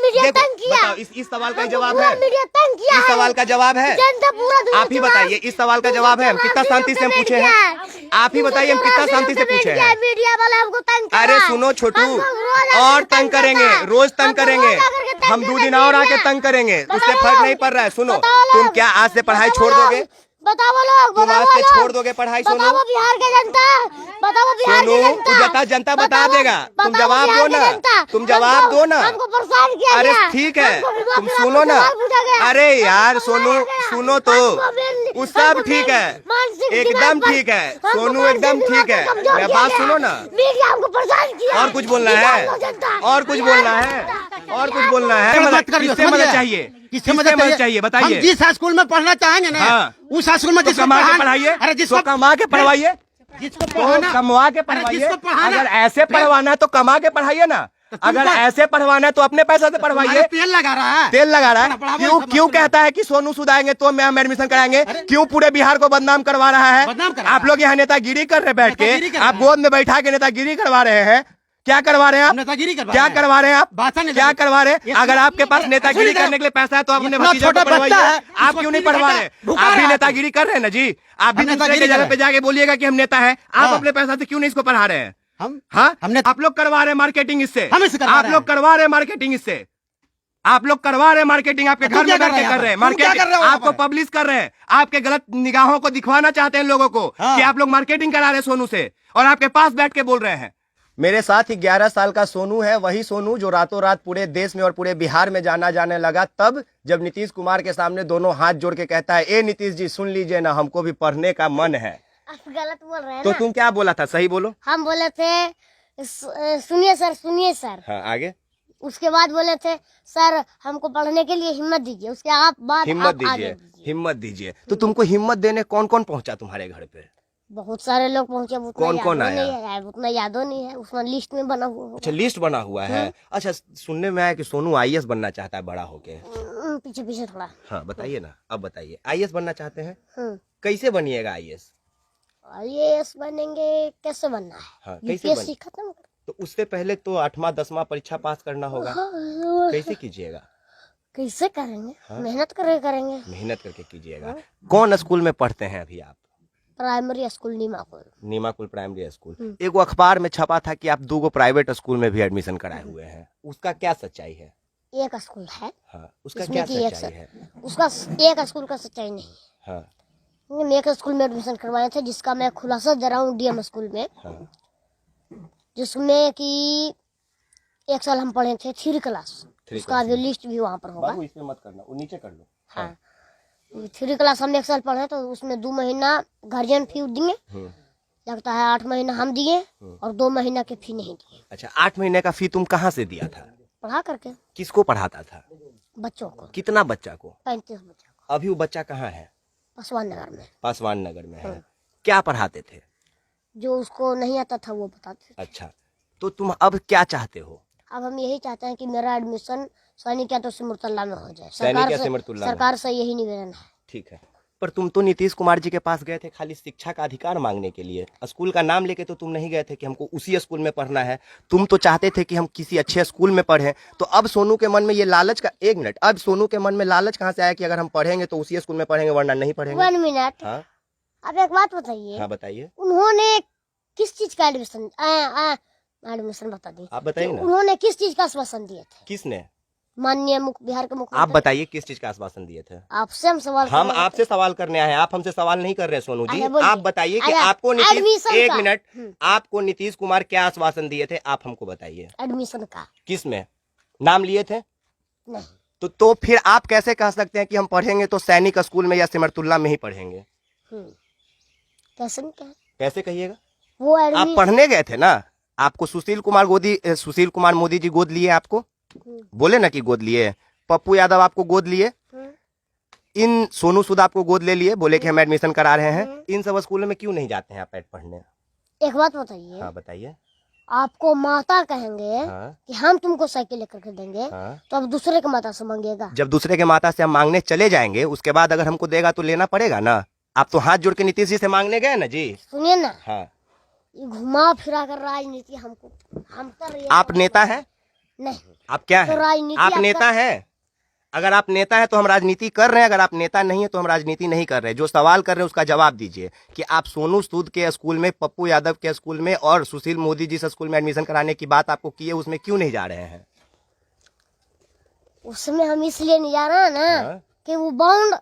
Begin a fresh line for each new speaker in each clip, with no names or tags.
बताओ इस सवाल का जवाब है, इस सवाल का जवाब है, आप ही बताइए, इस सवाल का जवाब है। हम कितना शांति से हम पूछे हैं, आप ही बताइए हम कितना शांति से पूछे हैं। अरे सुनो छोटू, और तंग करेंगे, रोज तंग करेंगे, हम 2 दिन और आके तंग करेंगे, उससे फर्क नहीं पड़ रहा है। सुनो, तुम क्या आज से पढ़ाई छोड़ दोगे?
बताओ लोग,
तुम आज से छोड़ दोगे पढ़ाई? सोनू,
बताओ बिहार के जनता, बताओ बिहार की जनता,
जनता बता देगा। तुम जवाब दो ना, तुम जवाब दो ना।
हमको परेशान किया।
अरे ठीक है, तुम सुनो ना। अरे यार सोनू, सुनो तो, वो सब ठीक है, एकदम ठीक है सोनू, एकदम ठीक है। मेरी बात सुनो ना।
मीडिया हमको परेशान किया।
और कुछ बोलना है, और कुछ बोलना है, और कुछ बोलना है? किससे मदद चाहिए, किससे मदद चाहिए बताइए।
हम जिस स्कूल में पढ़ना चाहेंगे ना, उस स्कूल में
जिसको कमा के पढ़ाइए,
अरे जिसको
कमा के पढ़वाइए,
जिसको
कमवा के पढ़वाइए। अगर ऐसे पढ़वाना है तो कमा के पढ़ाइए ना, अगर ऐसे पढ़वाना है तो अपने पैसे से पढ़वाइए।
तेल लगा रहा है,
तेल लगा रहा है। क्यों कहता है कि सोनू सूद आएंगे तो हम एडमिशन कराएंगे? क्यों पूरे बिहार को बदनाम करवा रहा है? आप लोग यहाँ नेतागिरी कर रहे बैठ के, आप गोद में बैठा के नेतागिरी करवा रहे हैं। क्या करवा रहे हैं आप?
नेतागिरी
क्या करवा रहे हैं आप? क्या करवा रहे हैं? अगर आपके पास नेतागिरी करने के लिए पैसा है तो आप अपने भतीजा को पढ़वाइए। आप क्यों नहीं पढ़वा रहे? आप भी नेतागिरी कर रहे हैं ना जी। आप भी दूसरे की जगह पे जाके बोलिएगा कि हम नेता है। आप अपने पैसा से क्यों नहीं इसको पढ़ा रहे हैं? हमने आप लोग करवा रहे हैं मार्केटिंग इससे, आप लोग करवा रहे हैं मार्केटिंग इससे, आप लोग करवा रहे हैं मार्केटिंग, आपके घर में करके कर रहे हैं मार्केटिंग, आपको पब्लिश कर रहे हैं, आपके गलत निगाहों को दिखवाना चाहते हैं लोगों को कि आप लोग मार्केटिंग करा रहे हैं सोनू से, और आपके पास बैठ के बोल रहे हैं। मेरे साथ ही 11 साल का सोनू है, वही सोनू जो रातों रात पूरे देश में और पूरे बिहार में जाना जाने लगा तब जब नीतीश कुमार के सामने दोनों हाथ जोड़ के कहता है, ए नीतीश जी सुन लीजिए ना, हमको भी पढ़ने का मन है।
आप गलत बोल रहे हैं
तो
ना?
तुम क्या बोला था, सही बोलो।
हम बोले थे सुनिए सर, सुनिए सर।
हाँ, आगे।
उसके बाद बोले थे सर हमको पढ़ने के लिए हिम्मत दीजिए। उसके आप बाद
हिम्मत दीजिए, हिम्मत दीजिए। तो तुमको हिम्मत देने कौन कौन पहुंचा तुम्हारे घर पे?
बहुत सारे लोग पहुंचे।
कौन कौन आया?
उतना यादों नहीं है, उसमें लिस्ट में बना हुआ।
अच्छा, लिस्ट बना हुआ है। अच्छा, सुनने में आया कि सोनू आईएएस बनना चाहता है बड़ा होके।
पीछे पीछे थोड़ा।
हाँ बताइए ना, अब बताइए। आईएएस बनना चाहते हैं, कैसे बनिएगा आईएएस?
आईएएस बनेंगे, कैसे बनना है?
हाँ, कैसे
खत्म।
तो उससे पहले तो 8वां 10वां परीक्षा पास करना होगा। कैसे कीजिएगा?
कैसे करेंगे? मेहनत करके करेंगे।
मेहनत करके कीजिएगा। कौन स्कूल में पढ़ते हैं अभी आप?
Primary school Neemakul
primary school. एक अखबार में छपा था कि आप 2 प्राइवेट स्कूल में भी एडमिशन कराए हुए हैं, उसका क्या सच्चाई है?
एक स्कूल है।
हाँ, उसका क्या सच्चाई है?
उसका एक स्कूल का सच्चाई नहीं।
हाँ,
मैं एक स्कूल में एडमिशन करवाए थे जिसका मैं खुलासा दे रहा हूँ, डीएम स्कूल में। हाँ। जिसमें कि 1 साल हम पढ़े थे 3 क्लास। उसका भी लिस्ट भी वहाँ पर होगा।
बाबू इसमें मत करना, वो नीचे कर लो।
हाँ, 3 क्लास हम 1 साल पढ़े तो उसमें 2 महीना गार्जियन फी दिए, लगता है 8 महीना हम दिए और 2 महीना के फी नहीं दिए।
अच्छा, 8 महीने का फी तुम कहाँ से दिया था?
पढ़ा करके।
किसको पढ़ाता था?
बच्चों को।
कितना बच्चा को?
35 बच्चा को।
अभी वो बच्चा कहाँ है?
पासवान नगर में।
पासवान नगर में है। क्या पढ़ाते थे?
जो उसको नहीं आता था वो बताते थे।
अच्छा, तो तुम अब क्या चाहते हो?
अब हम यही चाहते हैं कि मेरा एडमिशन सैनिक या तो सिमरतुल्ला में हो जाए। सरकार से यही निवेदन है।
ठीक है, पर तुम तो नीतीश कुमार जी के पास गए थे खाली शिक्षा का अधिकार मांगने के लिए, स्कूल का नाम लेके तो तुम नहीं गए थे कि हमको उसी स्कूल में पढ़ना है। तुम तो चाहते थे कि हम किसी अच्छे स्कूल में पढ़ें। तो अब सोनू के मन में ये लालच का, 1 मिनट, अब सोनू के मन में लालच कहाँ से आया कि अगर हम पढ़ेंगे तो उसी स्कूल में पढ़ेंगे वरना नहीं पढ़ेंगे?
1 मिनट। हाँ? अब एक बात बताइए।
हाँ बताइए।
उन्होंने किस चीज का एडमिशन बता दी,
आप बताइए ना।
उन्होंने किस चीज का आश्वासन दिए थे?
किसने?
माननीय बिहार के मुख्यमंत्री।
आप बताइए किस चीज का आश्वासन दिए थे?
आपसे हम सवाल
हम आपसे सवाल करने आए हैं, आप हमसे सवाल नहीं कर रहे सोनू जी। आप बताइए कि आपको नीतीश, 1 मिनट, आपको नीतीश कुमार क्या आश्वासन दिए थे, आप हमको बताइए।
एडमिशन का।
किस में नाम लिए थे?
नहीं।
तो फिर आप कैसे कह सकते हैं कि हम पढ़ेंगे तो सैनिक स्कूल में या सिमरतुल्ला में ही पढ़ेंगे? कैसे कहिएगा?
वो
आप पढ़ने गए थे ना, आपको सुशील कुमार मोदी जी गोद लिए, आपको बोले ना कि गोद लिए। पप्पू यादव आपको गोद लिए, इन सोनू सूद आपको गोद ले लिए, बोले कि हम एडमिशन करा रहे हैं। इन सब स्कूलों में क्यों नहीं जाते हैं आप पढ़ने?
एक बात बताइए।
हाँ बताइए।
आपको माता कहेंगे कि हम तुमको साइकिल लेकर के देंगे, तो अब दूसरे के माता से मांगेगा।
जब दूसरे के माता से हम मांगने चले जाएंगे, उसके बाद अगर हमको देगा तो लेना पड़ेगा ना। आप तो हाथ जोड़ के नीतीश जी से मांगने गए ना जी।
सुनिए ना।
हाँ,
घुमा फिरा कर राजनीति हमको, हम कर रहे हैं।
आप नेता हैं?
नहीं।
आप क्या
तो
हैं?
राजनीति
आप
आपका-
नेता हैं। अगर आप नेता हैं तो हम राजनीति कर रहे हैं, अगर आप नेता नहीं है तो हम राजनीति नहीं कर रहे। जो सवाल कर रहे हैं उसका जवाब दीजिए कि आप सोनू सूद के स्कूल में, पप्पू यादव के स्कूल में और सुशील मोदी जिस स्कूल में एडमिशन कराने की बात आपको की है उसमें क्यों नहीं जा रहे हैं?
उसमें हम इसलिए नहीं जा रहे हैं ना
हाँ?
कि वो बॉन्ड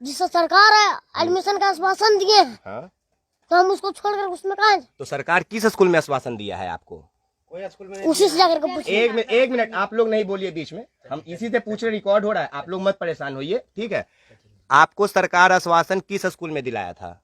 जिससे सरकार है एडमिशन का आश्वासन दिए हैं,
हाँ?
तो हम उसको छोड़कर उसमें कहाँ जाएं?
तो सरकार किस स्कूल में आश्वासन दिया है आपको?
उसी से जाकर के पूछिए।
एक मिनट आप लोग नहीं बोलिए बीच में, हम इसी से पूछ रहे, रिकॉर्ड हो रहा है, आप लोग मत परेशान होइए, ठीक है? आपको सरकार आश्वासन किस स्कूल में दिलाया था?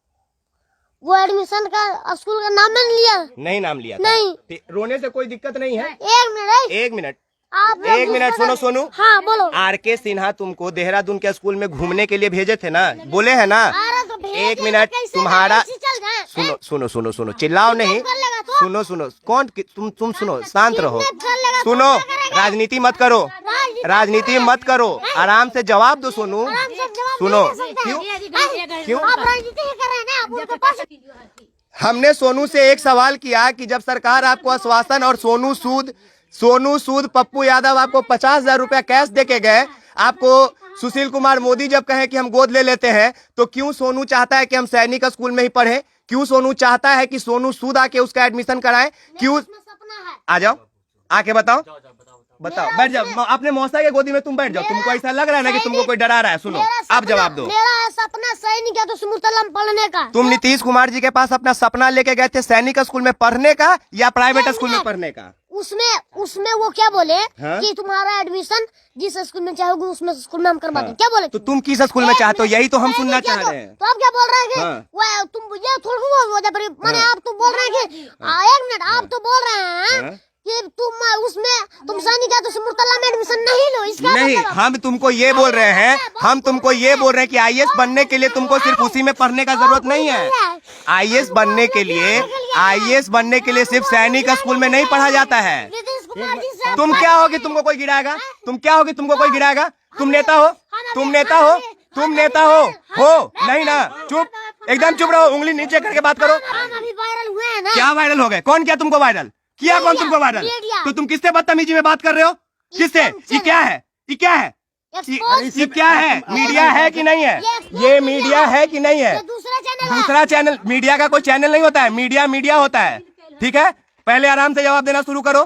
वो एडमिशन का स्कूल का नाम नहीं लिया।
नहीं नाम लिया था?
नहीं।
रोने से कोई दिक्कत नहीं है।
एक मिनट
एक मिनट
आप लोग
एक मिनट
दूसरा-
सुनो सोनू।
हाँ बोलो।
आर.के. सिन्हा तुमको देहरादून के स्कूल में घूमने के लिए भेजे थे ना, बोले हैं ना?
अरे तो भेज
एक
देंगे,
मिनट
कैसे
तुम्हारा
ऐसे चल जाएं?
सुनो सुनो सुनो सुनो, चिल्लाओ नहीं,
कर लेगा तो?
सुनो सुनो, कौन तुम सुनो, शांत रहो,
कर लेगा तो
सुनो,
क्या करेगा?
राजनीति मत करो, राजनीति मत करो, आराम से जवाब दो सोनू।
आराम से जवाब
सुनो,
नहीं दे सकते हैं।
क्यों?
आप राजनीति ही कर रहे हैं ना, आप उनके पास
हमने सोनू से एक सवाल किया कि जब सरकार आपको आश्वासन और सोनू सूद पप्पू यादव आपको 50,000 रुपया कैश दे के गए, आपको सुशील कुमार मोदी जब कहे कि हम गोद ले लेते हैं, तो क्यों सोनू चाहता है कि हम सैनिक स्कूल में ही पढ़े? क्यों सोनू चाहता है कि सोनू सूद आके उसका एडमिशन कराए? क्यों?
सपना है।
आ जाओ, आके बताओ, बैठ जाओ, अपने मौसा के गोदी में तुम बैठ जाओ। तुमको ऐसा लग रहा है ना कि तुमको कोई डरा रहा है? सुनो, अब जवाब दो।
मेरा सपना सैनिक है तो सिमुलतला पढ़ने का।
तुम नीतीश कुमार जी के पास अपना सपना लेके गए थे सैनिक स्कूल में पढ़ने का या प्राइवेट स्कूल में पढ़ने का?
उसमें वो क्या बोले
हाँ?
कि तुम्हारा एडमिशन जिस स्कूल में चाहोगे उसमें स्कूल में हम करवा दें। क्या बोले?
तो तुम किस स्कूल में चाहते हो? यही तो हम सुनना चाह रहे हैं।
तो आप क्या बोल रहे हैं कि
हाँ।
वो तुम ये थोड़ी मैंने आप तो बोल रहे हैं कि एक मिनट आप तो बोल रहे हैं
हाँ।
कि तुम सैनिक है तो सिमुलतला में एडमिशन नहीं लो। इसका
नहीं,
मतलब
हम तुमको ये बोल रहे हैं, हम तुमको ये बोल रहे हैं कि आईएएस बनने के लिए तुमको सिर्फ उसी में पढ़ने का जरूरत नहीं है। आईएएस बनने के लिए सिर्फ सैनिक स्कूल में नहीं पढ़ा जाता है।
नीतीश कुमार जी से
तुम क्या होगी तुमको कोई गिराएगा? तुम क्या होगी तुमको कोई गिराएगा? तुम नेता हो? नहीं ना, चुप, एकदम चुप रहो, उंगली नीचे करके बात करो।
हम अभी वायरल हुए हैं ना।
क्या वायरल हो गए? कौन किया तुमको वायरल? किया कौन तुमको वायरल?
मीडिया।
तो तुम किससे बदतमीजी में बात कर रहे हो? किससे? ये क्या है? ये क्या है? मीडिया है कि नहीं है? ये मीडिया है कि नहीं है?
ये दूसरा चैनल है।
दूसरा चैनल, मीडिया का कोई चैनल नहीं होता है, मीडिया होता है, ठीक है? पहले आराम से जवाब देना शुरू करो,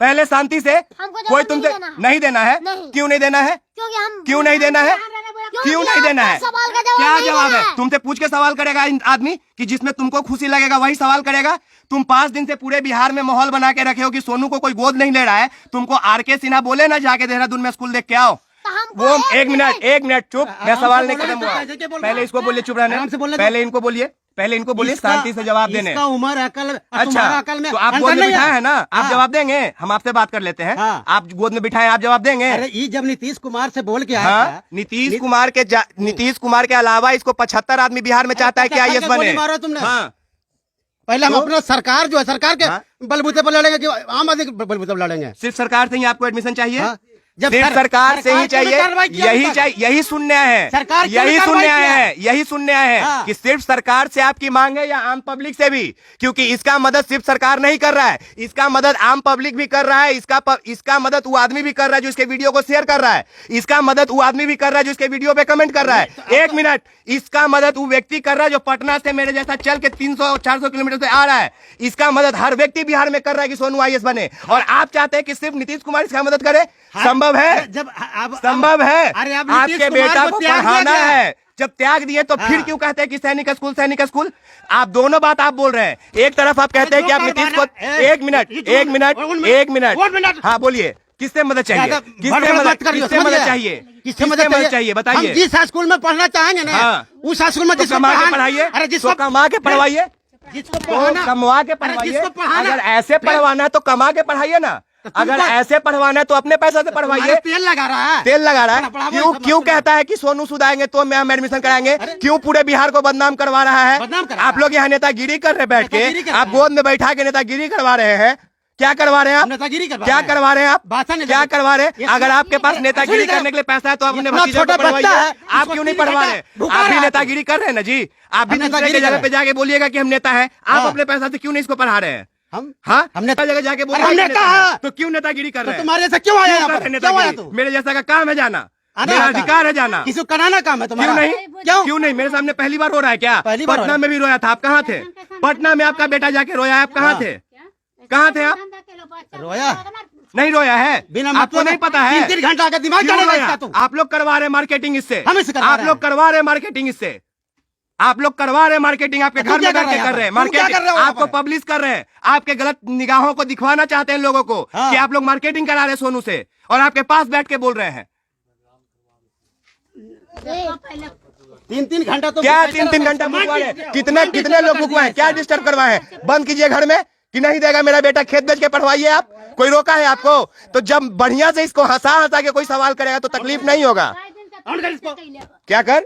पहले शांति से।
हमको जवाब
कोई तुमसे नहीं देना है?
नहीं।
क्यों नहीं देना है?
क्योंकि हम
क्यों नहीं देना है? क्यों नहीं देना है?
सवाल का जवाब
क्या
नहीं
जवाब
देना
है? तुमसे पूछ के सवाल करेगा आदमी कि जिसमें तुमको खुशी लगेगा वही सवाल करेगा। तुम 5 दिन से पूरे बिहार में माहौल बना के रखे हो कि सोनू को कोई गोद नहीं ले रहा है। तुमको आर.के. सिन्हा बोले ना जाके देहरादून में स्कूल देख के आओ। वो एक मिनट चुप, मैं सवाल नहीं खत्म हुआ। पहले इसको बोलिए चुप रहने, पहले इनको बोलिए शांति से जवाब देने।
इसका उम्र अकल,
अच्छा,
अकल में
तो आप गोद में बिठाए हैं ना, आप जवाब देंगे? हम आपसे बात कर लेते हैं।
हाँ।
आप गोद में बिठाए, आप जवाब देंगे?
अरे ये जब नीतीश कुमार से बोल के आया
हाँ,
था,
नीतीश कुमार के अलावा इसको 75 आदमी बिहार में चाहता है कि आईएएस बने।
मारा तुमने।
हाँ,
पहले हम
तो?
अपना सरकार जो है, सरकार के
हाँ?
बलबूते पर लड़ेंगे कि आम आदमी के बलबूते पर लड़ेंगे?
सिर्फ सरकार से ही आपको एडमिशन चाहिए?
हाँ? जब
सिर्फ सरकार से ही चाहिए? यही चाहिए, यही सुनने आए हैं,
सरकार
यही सुनने आए हैं
हाँ।
कि सिर्फ सरकार से आपकी मांग है या आम पब्लिक से भी? क्योंकि इसका मदद सिर्फ सरकार नहीं कर रहा है, इसका मदद आम पब्लिक भी कर रहा है, इसका मदद वो आदमी भी कर रहा है जो इसके वीडियो को शेयर कर रहा है, इसका मदद वो आदमी भी कर रहा है जो इसके वीडियो पे कमेंट कर रहा है। एक मिनट, इसका मदद वो व्यक्ति कर रहा है जो पटना से मेरे जैसा चल के 300-400 किलोमीटर से आ रहा है। इसका मदद हर व्यक्ति बिहार में कर रहा है कि सोनू आईएएस बने, और आप चाहते हैं कि सिर्फ नीतीश कुमार इसका मदद करे? संभव है? संभव है?
अरे
आपके बेटा को पढ़ाना है, जब त्याग दिए तो फिर क्यों कहते हैं कि सैनिक स्कूल? आप दोनों बात आप बोल रहे हैं। एक तरफ आप कहते हैं कि आप नीतीश को, एक मिनट, हाँ बोलिए, किससे मदद चाहिए? किससे मदद चाहिए बताइए।
हम जिस स्कूल में पढ़ना चाहेंगे ना,
हाँ।
उस स्कूल में
कमा के पढ़ाइए,
अरे जिसको
कमा के पढ़वाइए,
जिसको
तो
पढ़ाना,
कमवा के
अरे
पढ़वाइए।
जिसको पढ़ाना,
अगर ऐसे पढ़वाना है तो कमा के पढ़ाइए ना, अगर ऐसे पढ़वाना है तो अपने पैसा से पढ़वाइए।
तेल लगा रहा है,
क्यों कहता है कि सोनू सूद आएंगे तो हम एडमिशन कराएंगे? क्यों पूरे बिहार को बदनाम करवा रहा है? आप लोग यहाँ नेतागिरी कर रहे हैं बैठ के, आप गोद में बैठा के नेतागिरी करवा रहे हैं। क्या करवा रहे हैं आप? क्या करवा रहे हैं आप? क्या करवा रहे हैं? अगर आपके पास नेतागिरी करने के लिए पैसा है तो अपने भतीजे को पढ़वाइए। आप क्यों नहीं पढ़वा रहे? आप भी नेतागिरी कर रहे हैं ना जी, आप भी दूसरे की जगह पे जाके बोलिएगा कि हम नेता हैं। आप अपने पैसा से क्यों नहीं इसको पढ़ा रहे हैं?
हम
नेता जगह जाके बोल
अरे
रहे
हम
हैं कि
नेता हैं।
तो क्यों नेतागिरी कर रहे हैं?
तुम्हारे जैसा क्यों आया यहाँ
क्यों
पर?
कर रहे हैं
क्यों आया
नेतागिरी?
तू?
मेरे जैसा का काम है जाना,
आना
मेरा
आता।
अधिकार है जाना।
किसी को कराना काम है तुम्हारा?
क्यों नहीं? क्यों नहीं? मेरे सामने पहली बार हो रहा है क्या?
पहली बार हो
पटना
रहा
में भी रोया था, आप कहाँ थे? पटना में आपका बेटा जाके रोया है, आप कहाँ थे? कहाँ थे आप?
रोया
नहीं रोया है?
बिना
आपको नहीं पता है?
3 घंटा का दिमाग
क्यों
चलेगा
रोया?
इसका तू?
आप लोग करवा रहे मार्केटिंग इससे,
हम इससे करवा
आप
रहे
लोग
हैं।
करवा रहे मार्केटिंग इससे, आप लोग करवा रहे मार्केटिंग, आपके
तो
घर
तुम क्या
में
कर रहे
करके
हैं
कर रहे हैं
यहाँ पर? तुम क्या कर रहे हो
मार्केटिंग,
यहाँ
आपको
पर?
पब्लिश कर रहे हैं, आपके गलत निगाहों को दिखवाना चाहते हैं लोगों को
हाँ।
कि आप लोग मार्केटिंग करा रहे हैं सोनू से, और आपके पास बैठ के बोल रहे हैं।
3 घंटा तो
क्या 3 घंटा बुकवा रहे? कितने लोग बुकवाए? क्या डिस्टर्ब करवाए? बंद कीजिए घर में कि नहीं देगा मेरा बेटा, खेत बेच के पढ़वाइए। आप कोई रोका है आपको? तो जब बढ़िया से इसको हंसा के कोई सवाल करेगा तो तकलीफ नहीं होगा।
ऑन कर इसको।
क्या कर?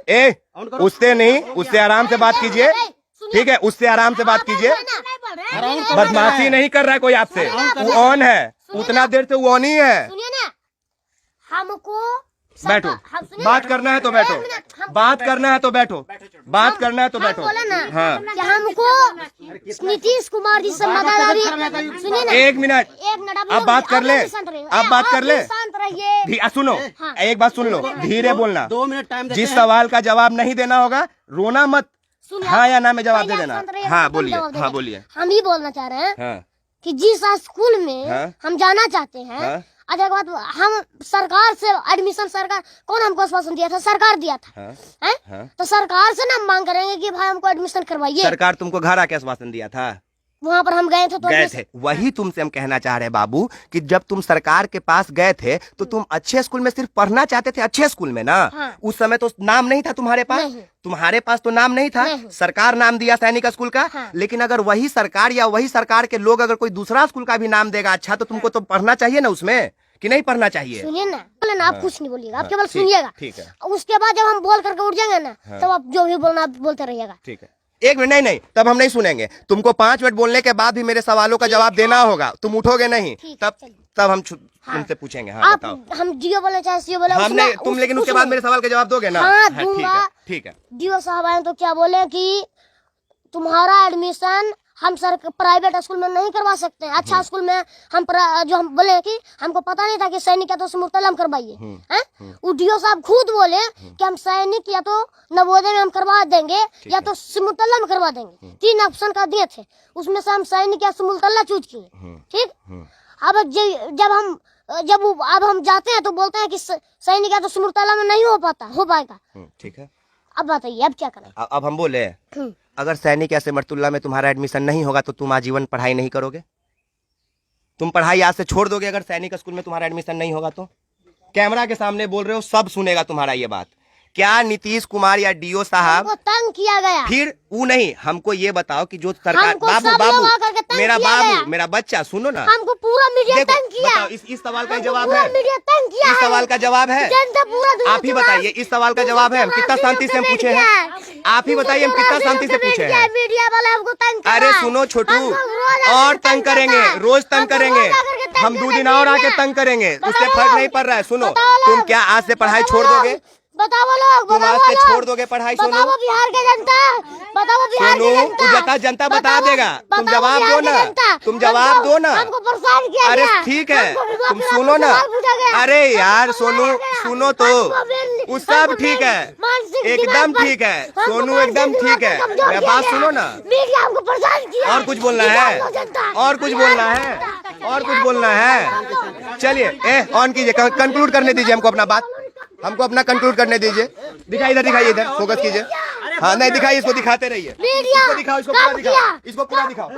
उससे नहीं, उससे आराम से बात कीजिए, ठीक है? उससे आराम से बात कीजिए। बदमाशी नहीं कर रहा है कोई आपसे, वो ऑन है, उतना देर से वो ऑन ही है।
सुनिए ना, हमको
बैठो, बात करना है तो बैठो, बात करना है तो बैठो, बात करना है तो बैठो।
बोले ना
हाँ,
कि हमको नीतीश कुमार जी से मदद अभी, सुनिए ना,
1 मिनट, अब बात कर ले, अब बात कर ले।
शांत रहिए।
सुनो, एक बात सुन लो, धीरे बोलना।
2 मिनट टाइम देते
जिस
हैं।
सवाल का जवाब नहीं देना होगा, रोना मत, हाँ या ना में जवाब दे
पहले
देना।
शांत रहिए,
हाँ
तब
बोलिए,
जवाब देंगे।
हाँ बोलिए।
हम ही बोलना चाह रहे हैं
हाँ
कि जिस स्कूल में
हाँ।
हम जाना चाहते हैं,
हाँ।
अच्छा एक बात, हम सरकार से एडमिशन, सरकार कौन हमको आश्वासन दिया था? सरकार दिया था।
हाँ।
हैं?
हाँ।
तो सरकार से ना हम मांग करेंगे कि भाई हमको एडमिशन करवाइए।
सरकार तुमको घर आके आश्वासन दिया था?
वहाँ पर हम गए थे तो
गए
admission-
थे, वही तुमसे हम कहना चाह रहे हैं बाबू कि जब तुम सरकार के पास गए थे तो तुम अच्छे स्कूल में सिर्फ पढ़ना चाहते थे, अच्छे स्कूल में ना।
हाँ।
उस समय तो नाम नहीं था तुम्हारे पास,
नहीं।
तुम्हारे पास तो नाम नहीं था,
नहीं।
सरकार नाम दिया सैनिक स्कूल का।
हाँ।
लेकिन अगर वही सरकार या वही सरकार के लोग अगर कोई दूसरा स्कूल का भी नाम देगा अच्छा, तो तुमको तो पढ़ना चाहिए ना उसमें, कि नहीं पढ़ना चाहिए?
सुनिए ना, बोले ना, आप कुछ नहीं बोलिएगा, आप केवल
ठीक-
सुनिएगा।
ठीक है।
उसके बाद जब हम बोल करके उठ जाएंगे ना, तब आप जो भी बोलना आप बोलते रहिएगा।
ठीक है, 1 मिनट, नहीं, तब हम नहीं सुनेंगे। तुमको 5 मिनट बोलने के बाद भी मेरे सवालों का जवाब देना होगा, तुम उठोगे नहीं,
ठीक है,
तब
चलिए।
हम तुमसे पूछेंगे। हाँ
आप
बताओ।
हम जियो बोले चाहे सीओ बोले,
हमने तुम लेकिन उसके बाद मेरे सवाल का जवाब दोगे ना?
हाँ,
ठीक
दूंगा।
है, ठीक है।
डीओ साहब आए तो क्या बोले कि तुम्हारा एडमिशन हम सर प्राइवेट स्कूल में नहीं करवा सकते हैं, अच्छा स्कूल में हम जो हम बोले कि हमको पता नहीं था कि सैनिक या तो सिमुलतला में करवाइए हैं। वो डीओ साहब खुद बोले कि हम सैनिक या तो नवोदय में हम करवा देंगे या तो सिमुलतला में करवा देंगे। 3 ऑप्शन का दिए थे, उसमें से हम सैनिक या सिमुलतला चूज किए। ठीक, अब हम जाते हैं तो बोलते हैं कि सैनिक या तो सिमुलतला में नहीं हो पाएगा।
ठीक है,
अब बताइए अब क्या करें?
अब हम बोले अगर सैनिक या सिमरतुल्ला में तुम्हारा एडमिशन नहीं होगा तो तुम आजीवन पढ़ाई नहीं करोगे? तुम पढ़ाई आज से छोड़ दोगे अगर सैनिक स्कूल में तुम्हारा एडमिशन नहीं होगा तो? कैमरा के सामने बोल रहे हो, सब सुनेगा तुम्हारा ये बात। क्या नीतीश कुमार या डीओ साहब
हमको तंग किया गया?
फिर वो नहीं, हमको ये बताओ कि जो सरकार,
हमको
बाबू
सब
बाबू
लोग आकर के तंग
मेरा
किया
बाबू
गया।
मेरा बच्चा सुनो ना,
हमको पूरा मीडिया
देखो,
तंग किया।
बताओ, इस सवाल का
हमको
जवाब
पूरा
है?
मीडिया तंग किया
इस
है।
सवाल का जवाब है?
जनता पूरा दुनिया
आप ही बताइए, इस सवाल का जवाब है? हम कितना शांति से हम पूछे हैं, आप ही बताइए, हम कितना शांति से पूछे हैं?
मीडिया वाले हमको तंग कर
अरे
रहा है।
सुनो छोटू,
हमको रोज आकर
और
के
तंग करेंगे,
करता है।
रोज तंग
हमको
करेंगे,
रोज आकर के तंग
हम 2
करके
दिन और आके
मीडिया।
तंग करेंगे, उससे
बताओ
फर्क
लोग।
नहीं पड़ रहा है। सुनो,
बताओ
तुम
लोग।
क्या आज से पढ़ाई
बताओ
छोड़
लोग।
दोगे?
बताओ लोग,
तुम आज
बताओ
से
लोग।
छोड़ दोगे पढ़ाई? सोनू,
बताओ बिहार के जनता, बताओ बिहार
सोनू,
के जनता,
जनता बता
बताओ-
देगा, तुम
बताओ
जवाब
बिहार
दो
के
ना,
जनता।
तुम जवाब दो ना।
हमको परेशान किया
अरे
गया।
ठीक है,
हमको विभाग
तुम
के
सुनो ना,
सवाल पूछा गया।
अरे यार
हमको
सोनू,
मारा गया।
सुनो तो,
हमको मेन-
वो सब
हमको
ठीक है,
मानसिक
एकदम
दिमाग पर-
ठीक है,
हमको
सोनू
मानसिक
एकदम
दिमाग
ठीक
पर
है।
कमजोर
मेरा
किया
बात
गया।
सुनो ना,
मीडिया हमको परेशान किया।
और कुछ बोलना
बिहार
है?
का जनता।
और कुछ बोलना है? और कुछ बोलना है? चलिए, ऑन कीजिए, कंक्लूड करने दीजिए हमको अपना बात, हमको अपना कंक्लूड करने दीजिए। दिखाइए इधर, दिखाइए इधर, फोकस कीजिए। हाँ नहीं दिखाइए, इसको दिखाते रहिए, इसको दिखाओ, इसको पूरा दिखाओ, इसको पूरा दिखाओ,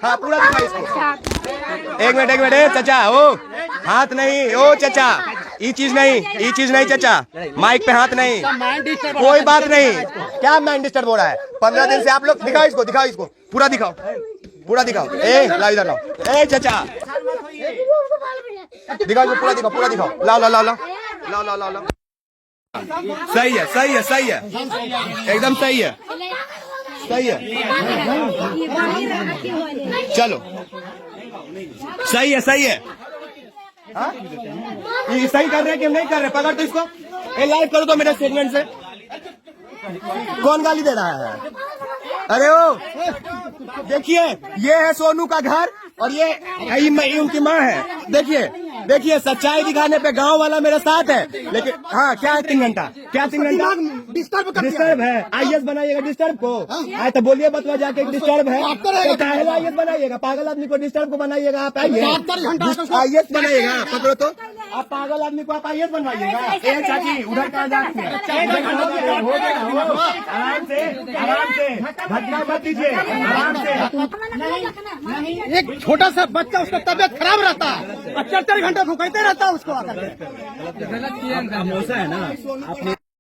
हाँ पूरा दिखाओ इसको। 1 मिनट, चचा, ओ हाथ नहीं, ओ चचा, ये चीज नहीं चचा, माइक पे हाथ नहीं, कोई बात नहीं। क्या माइंड डिस्टर्ब हो रहा है? 15 दिन से आप लोग, दिखाओ इसको पूरा दिखाओ, पूरा दिखाओ। लाओ इधर लाओ, चचा दिखाओ इसको, पूरा दिखाओ, लाओ। सही है, एकदम सही है। चलो सही है। हाँ? ये सही कर रहे हैं कि हम नहीं कर रहे? पकड़ तो इसको, लाइव करो तो मेरे स्टेटमेंट से। कौन गाली दे रहा है? अरे ओ देखिए, ये है सोनू का घर, और ये उनकी माँ है। देखिए सच्चाई दिखाने पे गांव वाला मेरे साथ है, लेकिन हाँ क्या है 3 घंटा, क्या 3 घंटा डिस्टर्ब है। आईएएस बनाइएगा डिस्टर्ब को, आए तो बोलिए बतवा जाके डिस्टर्ब है तो आईएएस बनाइएगा। पागल आदमी को डिस्टर्ब को बनाइएगा आप, आइए आईएएस बनाइएगा। पकड़ो तो आप पागल आदमी को आप आईएएस बनवाइएगा। ए चाची उधर कहाँ जा रही है? हो गया आराम से घटना मत दीजिए, आराम से।
एक छोटा सा बच्चा, उसका तबियत खराब रहता है, 4 घंटे भूखते रहता है उसको आकर के।
है ना आपने